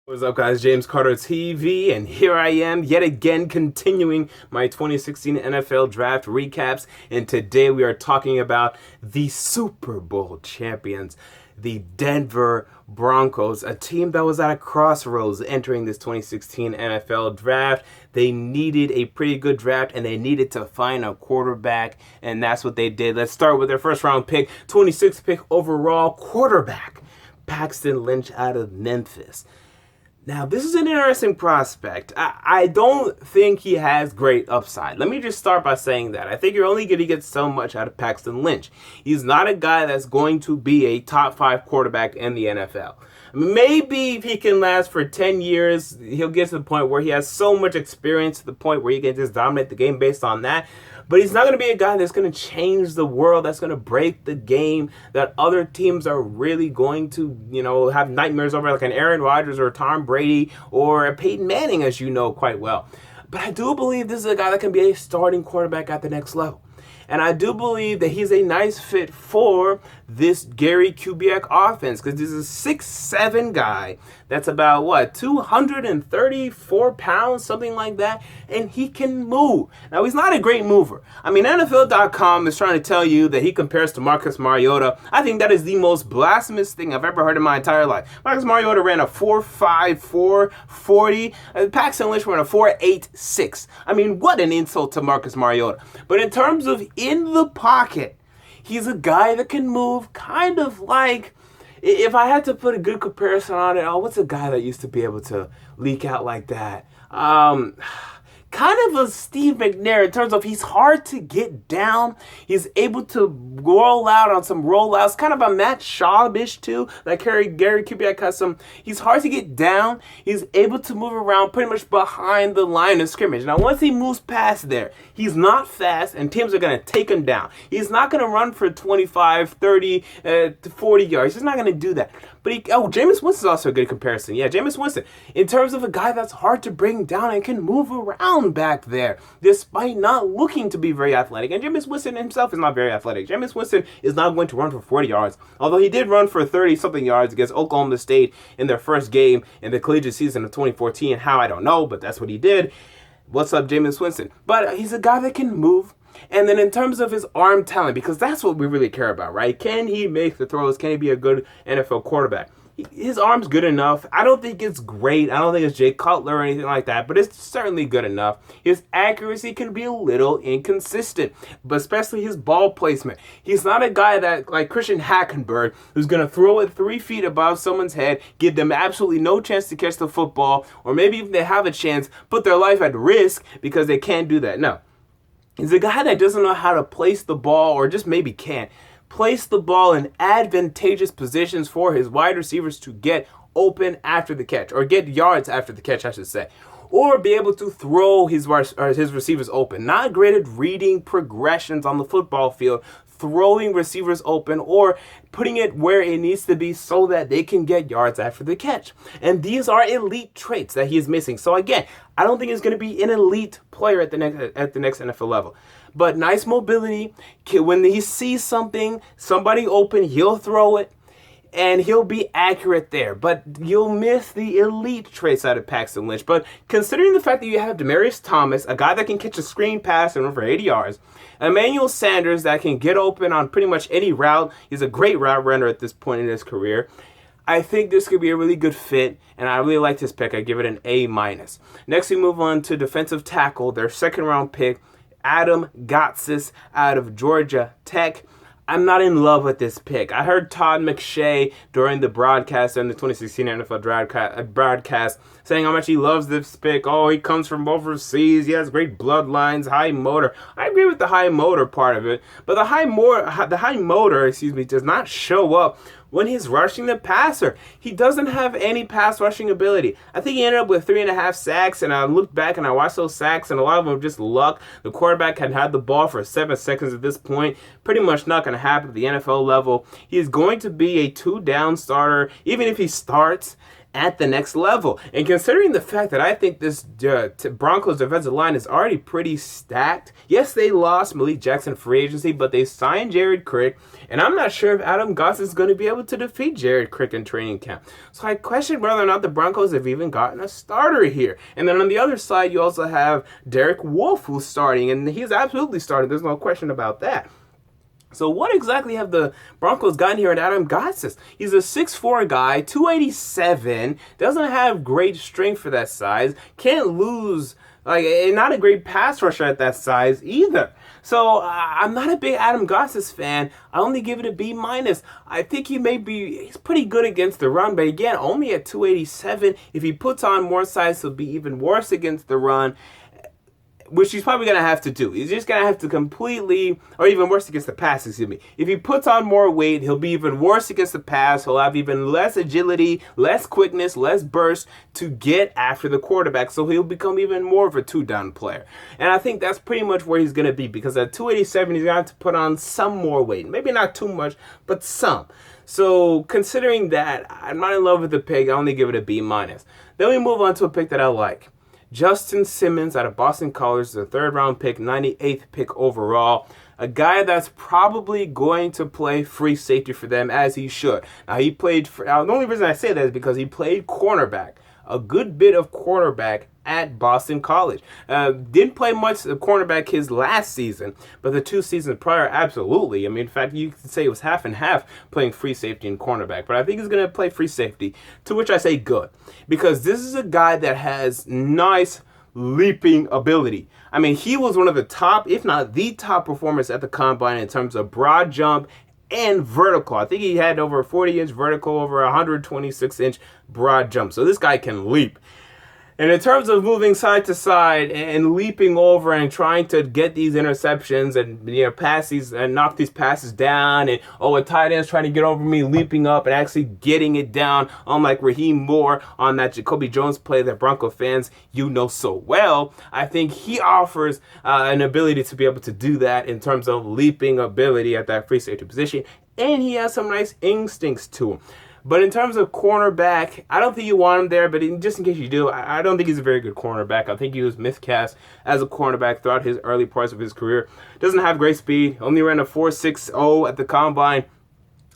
What's up, guys? James Carter TV, and here I am yet again continuing my 2016 NFL Draft recaps, and today we are talking about the Super Bowl champions, the Denver Broncos, a team that was at a crossroads entering this 2016 NFL Draft. They needed a pretty good draft, and they needed to find a quarterback, and that's what they did. Let's start with their first round pick, 26th pick overall, quarterback, Paxton Lynch out of Memphis. Now, this is an interesting prospect. I don't think he has great upside. Let me just start by saying that. I think you're only going to get so much out of Paxton Lynch. He's not a guy that's going to be a top 5 quarterback in the NFL. Maybe if he can last for 10 years, he'll get to the point where he has so much experience to the point where he can just dominate the game based on that. But he's not going to be a guy that's going to change the world, that's going to break the game, that other teams are really going to, have nightmares over, like an Aaron Rodgers or Tom Brady or a Peyton Manning, as you know quite well. But I do believe this is a guy that can be a starting quarterback at the next level. And I do believe that he's a nice fit for this Gary Kubiak offense, because this is a 6'7" guy that's about, 234 pounds, something like that, and he can move. Now, he's not a great mover. I mean, NFL.com is trying to tell you that he compares to Marcus Mariota. I think that is the most blasphemous thing I've ever heard in my entire life. Marcus Mariota ran a 4.5, 4.40. Paxton Lynch ran a 4.86. I mean, what an insult to Marcus Mariota. But in terms of in the pocket, he's a guy that can move kind of like, if I had to put a good comparison on it, what's a guy that used to be able to leak out like that? Kind of a Steve McNair in terms of he's hard to get down. He's able to roll out on some rollouts, kind of a Matt Schaub-ish too. Like Gary Kubiak has some. He's hard to get down. He's able to move around pretty much behind the line of scrimmage. Now, once he moves past there, he's not fast, and teams are going to take him down. He's not going to run for 25, 30, 40 yards. He's not going to do that. But Jameis Winston's also a good comparison. Yeah, Jameis Winston. In terms of a guy that's hard to bring down and can move around back there, despite not looking to be very athletic. And Jameis Winston himself is not very athletic. Jameis Winston is not going to run for 40 yards, although he did run for 30-something yards against Oklahoma State in their first game in the collegiate season of 2014. How, I don't know, but that's what he did. What's up, Jameis Winston? But he's a guy that can move. And then in terms of his arm talent, because that's what we really care about, right? Can he make the throws? Can he be a good NFL quarterback? His arm's good enough. I don't think it's great. I don't think it's Jay Cutler or anything like that, but it's certainly good enough. His accuracy can be a little inconsistent, but especially his ball placement. He's not a guy that, like Christian Hackenberg, who's going to throw it 3 feet above someone's head, give them absolutely no chance to catch the football, or maybe if they have a chance, put their life at risk because they can't do that. No. He's a guy that doesn't know how to place the ball, or just maybe can't place the ball in advantageous positions for his wide receivers to get open after the catch, or get yards after the catch, I should say, or be able to throw his receivers open. Not great at reading progressions on the football field, throwing receivers open, or putting it where it needs to be so that they can get yards after the catch. And these are elite traits that he is missing. So again, I don't think he's going to be an elite player at the next NFL level. But nice mobility. When he sees somebody open, he'll throw it, and he'll be accurate there. But you'll miss the elite traits out of Paxton Lynch. But considering the fact that you have Demaryius Thomas, a guy that can catch a screen pass and run for 80 yards, Emmanuel Sanders that can get open on pretty much any route. He's a great route runner at this point in his career. I think this could be a really good fit, and I really like this pick. I give it an A-. Next, we move on to defensive tackle, their second-round pick, Adam Gotsis out of Georgia Tech. I'm not in love with this pick. I heard Todd McShay during the broadcast and the 2016 NFL broadcast saying how much he loves this pick. Oh, he comes from overseas. He has great bloodlines, high motor. I agree with the high motor part of it, but the high motor, does not show up when he's rushing the passer. He doesn't have any pass rushing ability. I think he ended up with 3.5 sacks, and I looked back and I watched those sacks, and a lot of them were just luck. The quarterback had the ball for 7 seconds at this point. Pretty much not going to happen at the NFL level. He is going to be a 2-down starter, even if he starts. at the next level. And considering the fact that I think this Broncos defensive line is already pretty stacked. Yes, they lost Malik Jackson free agency, but they signed Jared Crick, and I'm not sure if Adam Gotsis is going to be able to defeat Jared Crick in training camp. So I question whether or not the Broncos have even gotten a starter here. And then on the other side, you also have Derek Wolfe, who's starting, and he's absolutely starting. There's no question about that. So what exactly have the Broncos gotten here at Adam Gotsis? He's a 6'4 guy, 287, doesn't have great strength for that size, can't lose, and not a great pass rusher at that size either. So I'm not a big Adam Gotsis fan. I only give it a B-. I think he's pretty good against the run, but again, only at 287. If he puts on more size, he'll be even worse against the run, which he's probably going to have to do. He's just going to have to completely, or even worse against the pass, excuse me. If he puts on more weight, he'll be even worse against the pass. He'll have even less agility, less quickness, less burst to get after the quarterback. So he'll become even more of a two-down player. And I think that's pretty much where he's going to be, because at 287, he's going to have to put on some more weight. Maybe not too much, but some. So considering that, I'm not in love with the pick. I only give it a B-. Then we move on to a pick that I like. Justin Simmons out of Boston College, the 3rd-round pick, 98th pick overall. A guy that's probably going to play free safety for them, as he should. Now, the only reason I say that is because he played cornerback, a good bit of cornerback at Boston College. Didn't play much cornerback his last season, but the 2 seasons prior, absolutely. I mean, in fact, you could say it was half and half playing free safety and cornerback, but I think he's going to play free safety, to which I say good, because this is a guy that has nice leaping ability. I mean, he was one of the top, if not the top performers at the Combine in terms of broad jump and vertical. I think he had over a 40-inch vertical, over a 126-inch broad jump. So this guy can leap. And in terms of moving side to side and leaping over and trying to get these interceptions and pass these and knock these passes down, and a tight end's trying to get over me, leaping up and actually getting it down, unlike Raheem Moore on that Jacoby Jones play that Bronco fans so well, I think he offers an ability to be able to do that in terms of leaping ability at that free safety position, and he has some nice instincts to him. But in terms of cornerback, I don't think you want him there, but just in case you do, I don't think he's a very good cornerback. I think he was miscast as a cornerback throughout his early parts of his career. Doesn't have great speed, only ran a 4.60 at the Combine.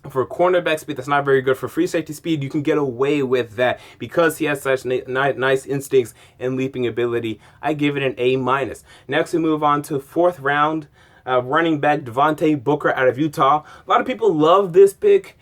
For cornerback speed, that's not very good. For free safety speed, you can get away with that because he has such nice instincts and leaping ability. I give it an A-. Next, we move on to 4th round, running back Devontae Booker out of Utah. A lot of people love this pick.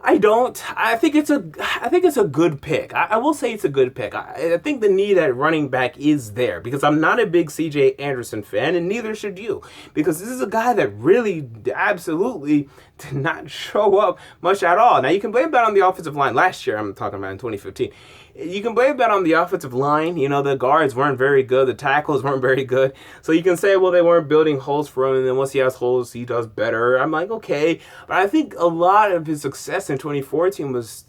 I don't. I think it's a good pick. I will say it's a good pick. I think the need at running back is there because I'm not a big C.J. Anderson fan, and neither should you, because this is a guy that really absolutely did not show up much at all. Now, you can blame that on the offensive line last year. I'm talking about in 2015. You can blame that on the offensive line. The guards weren't very good. The tackles weren't very good. So you can say, well, they weren't building holes for him, and then once he has holes, he does better. I'm like, okay. But I think a lot of his success in 2014 was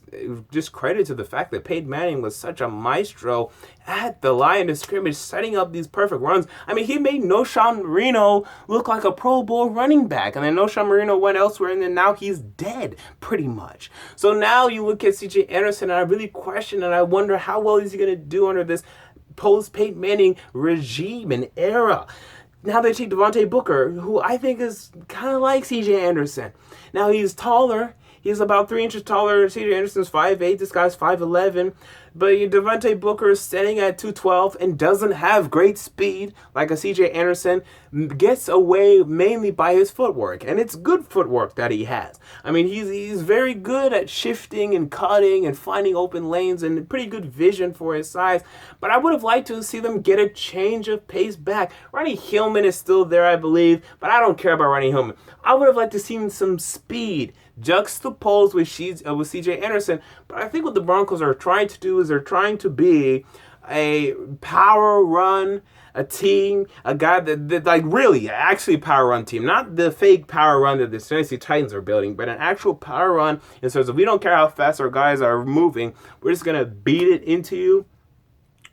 just credit to the fact that Peyton Manning was such a maestro at the line of scrimmage, setting up these perfect runs. I mean, he made Knowshon Moreno look like a Pro Bowl running back, and then Knowshon Moreno went elsewhere, and then now he's dead, pretty much. So now you look at C.J. Anderson, and I really question, and I wonder how well is he going to do under this post-Peyton Manning regime and era. Now they take Devontae Booker, who I think is kind of like C.J. Anderson. Now he's taller. He's about 3 inches taller. C.J. Anderson's 5'8". This guy's 5'11". But Devontae Booker is standing at 212 and doesn't have great speed like a C.J. Anderson. Gets away mainly by his footwork. And it's good footwork that he has. I mean, he's very good at shifting and cutting and finding open lanes and pretty good vision for his size. But I would have liked to see them get a change of pace back. Ronnie Hillman is still there, I believe. But I don't care about Ronnie Hillman. I would have liked to see some speed juxtaposed with C.J. Anderson. But I think what the Broncos are trying to do is they're trying to be a power run, a team, a guy that like really, actually a power run team. Not the fake power run that the Tennessee Titans are building, but an actual power run in terms of we don't care how fast our guys are moving. We're just going to beat it into you,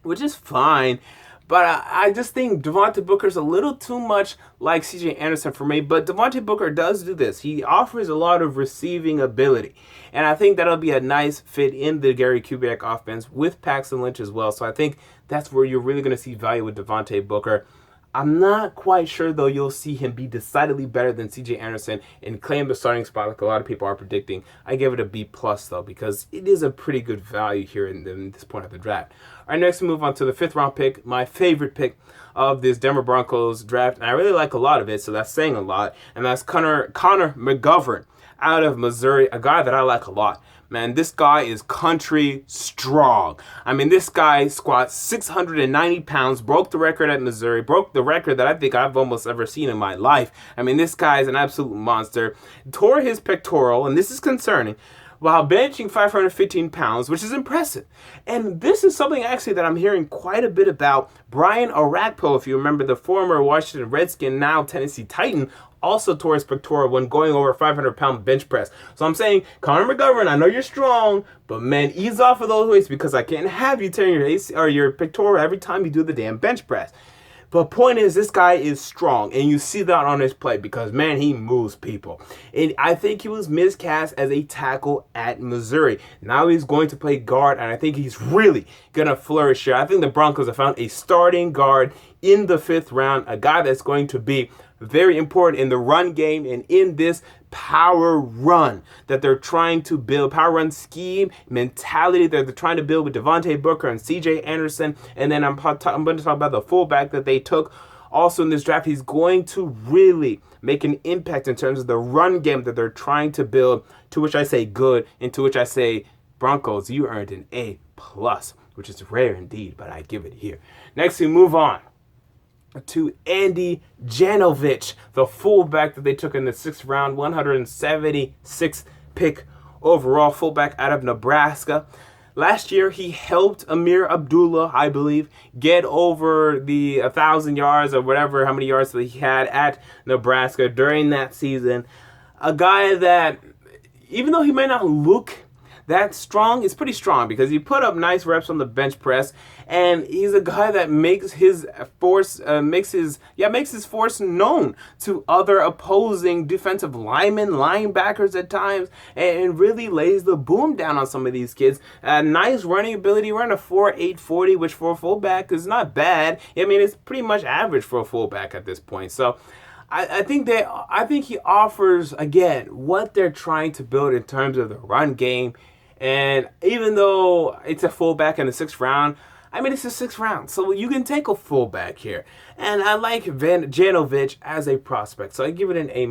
which is fine. But I just think Devontae Booker's a little too much like C.J. Anderson for me. But Devontae Booker does do this. He offers a lot of receiving ability. And I think that'll be a nice fit in the Gary Kubiak offense with Paxton Lynch as well. So I think that's where you're really going to see value with Devontae Booker. I'm not quite sure, though, you'll see him be decidedly better than C.J. Anderson and claim the starting spot like a lot of people are predicting. I give it a B+, though, because it is a pretty good value here in this point of the draft. All right, next we move on to the 5th round pick, my favorite pick of this Denver Broncos draft. And I really like a lot of it, so that's saying a lot. And that's Connor McGovern out of Missouri, a guy that I like a lot. Man, this guy is country strong. I mean, this guy squats 690 pounds, broke the record at Missouri, broke the record that I think I've almost ever seen in my life. I mean, this guy is an absolute monster. Tore his pectoral, and this is concerning, while benching 515 pounds, which is impressive. And this is something actually that I'm hearing quite a bit about. Brian Orakpo, if you remember, the former Washington Redskin, now Tennessee Titan, also tore his pectoral when going over a 500-pound bench press. So I'm saying, Connor McGovern, I know you're strong, but man, ease off of those weights because I can't have you tearing your AC or your pectoral every time you do the damn bench press. But point is, this guy is strong, and you see that on his play because, man, he moves people. And I think he was miscast as a tackle at Missouri. Now he's going to play guard, and I think he's really going to flourish here. I think the Broncos have found a starting guard in the 5th round, a guy that's going to be very important in the run game and in this power run that they're trying to build, power run scheme, mentality that they're trying to build with Devontae Booker and C.J. Anderson. And then I'm going to talk about the fullback that they took also in this draft. He's going to really make an impact in terms of the run game that they're trying to build, to which I say good, and to which I say, Broncos, you earned an A+, which is rare indeed, but I give it here. Next, we move on to Andy Janovich, the fullback that they took in the 6th round, 176th pick overall, fullback out of Nebraska. Last year, he helped Amir Abdullah, I believe, get over the 1,000 yards or whatever, how many yards that he had at Nebraska during that season. A guy that, even though he may not look that strong, is pretty strong because he put up nice reps on the bench press, and he's a guy that makes his force known to other opposing defensive linemen, linebackers at times, and really lays the boom down on some of these kids. Nice running ability, running a 4.8 40, which for a fullback is not bad. I mean, it's pretty much average for a fullback at this point. So I think he offers, again, what they're trying to build in terms of the run game. And even though it's a fullback in the 6th round, I mean, it's the 6th round, so you can take a fullback here. And I like Janovich as a prospect, so I give it an A-.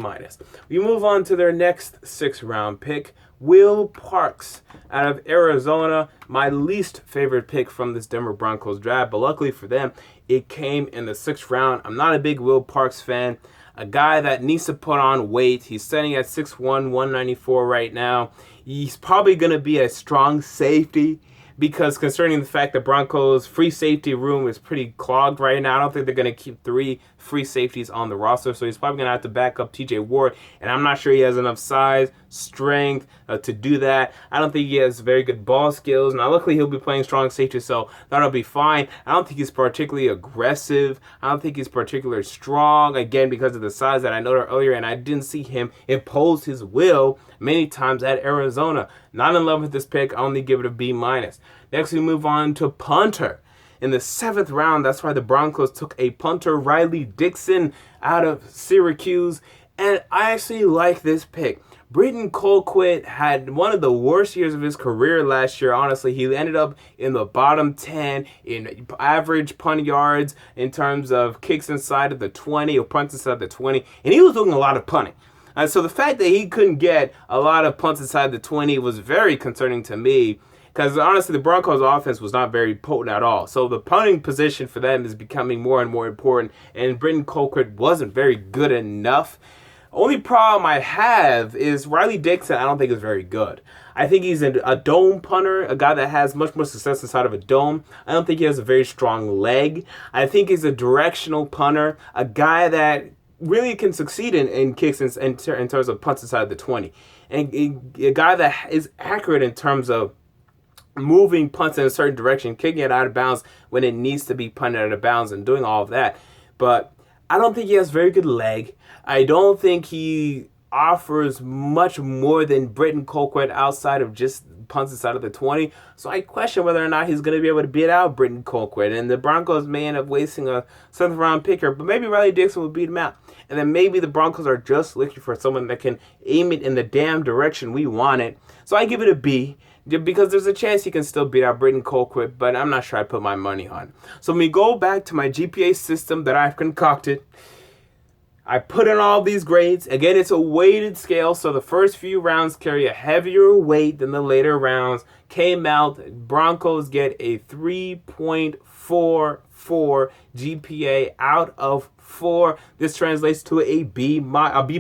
We move on to their next 6th round pick, Will Parks out of Arizona, my least favorite pick from this Denver Broncos draft, but luckily for them, it came in the 6th round. I'm not a big Will Parks fan. A guy that needs to put on weight. He's sitting at 6'1", 194 right now. He's probably going to be a strong safety because concerning the fact that Broncos' free safety room is pretty clogged right now, I don't think they're going to keep 3 free safeties on the roster, so he's probably going to have to back up T.J. Ward, and I'm not sure he has enough size, strength to do that. I don't think he has very good ball skills. Now, luckily, he'll be playing strong safety, so that'll be fine. I don't think he's particularly aggressive. I don't think he's particularly strong, again, because of the size that I noted earlier, and I didn't see him impose his will many times at Arizona. Not in love with this pick. I only give it a B-. Next, we move on to punter. In the 7th round, that's why the Broncos took a punter, Riley Dixon, out of Syracuse. And I actually like this pick. Britton Colquitt had one of the worst years of his career last year, honestly. He ended up in the bottom 10 in average punt yards in terms of kicks inside of the 20 or punts inside the 20. And he was doing a lot of punting. So the fact that he couldn't get a lot of punts inside the 20 was very concerning to me. Because honestly, the Broncos' offense was not very potent at all. So the punting position for them is becoming more and more important. And Britton Colquitt wasn't very good enough. Only problem I have is Riley Dixon, I don't think is very good. I think he's a dome punter, a guy that has much more success inside of a dome. I don't think he has a very strong leg. I think he's a directional punter, a guy that really can succeed in kicks in terms of punts inside the 20. And a guy that is accurate in terms of moving punts in a certain direction, kicking it out of bounds when it needs to be punted out of bounds, and doing all of that. But I don't think he has very good leg. I don't think he offers much more than Britton Colquitt outside of just punts inside of the 20. So I question whether or not he's going to be able to beat out Britton Colquitt. And the Broncos may end up wasting a 7th round picker, but maybe Riley Dixon will beat him out. And then maybe the Broncos are just looking for someone that can aim it in the damn direction we want it. So I give it a B, because there's a chance he can still beat out Britton Colquitt, but I'm not sure I'd put my money on. So when we go back to my GPA system that I've concocted, I put in all these grades. Again, it's a weighted scale, so the first few rounds carry a heavier weight than the later rounds. Came out, Broncos get a 3.44 GPA out of 4. This translates to a B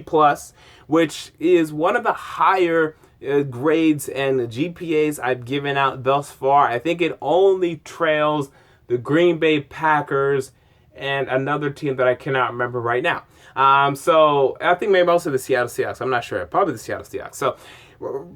plus, which is one of the higher grades and GPAs I've given out thus far. I think it only trails the Green Bay Packers and another team that I cannot remember right now. So I think maybe also the Seattle Seahawks. I'm not sure. Probably the Seattle Seahawks. So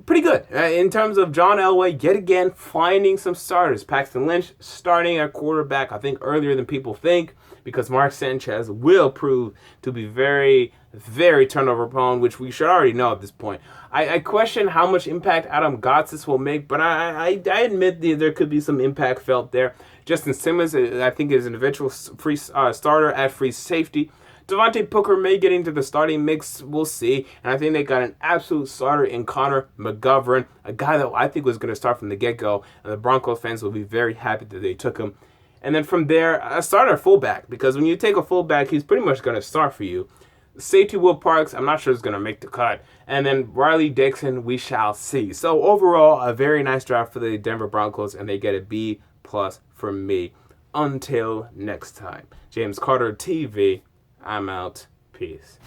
pretty good in terms of John Elway yet again finding some starters. Paxton Lynch starting at quarterback, I think earlier than people think, because Mark Sanchez will prove to be very, very turnover prone, which we should already know at this point. I question how much impact Adam Gotsis will make, but I admit there could be some impact felt there. Justin Simmons, I think, is an eventual free starter at free safety. Devontae Booker may get into the starting mix. We'll see. And I think they got an absolute starter in Connor McGovern, a guy that I think was going to start from the get-go. And the Broncos fans will be very happy that they took him. And then from there, a starter fullback, because when you take a fullback, he's pretty much going to start for you. Safety Will Parks, I'm not sure is going to make the cut. And then Riley Dixon, we shall see. So overall, a very nice draft for the Denver Broncos, and they get a B plus from me. Until next time. James Carter TV, I'm out. Peace.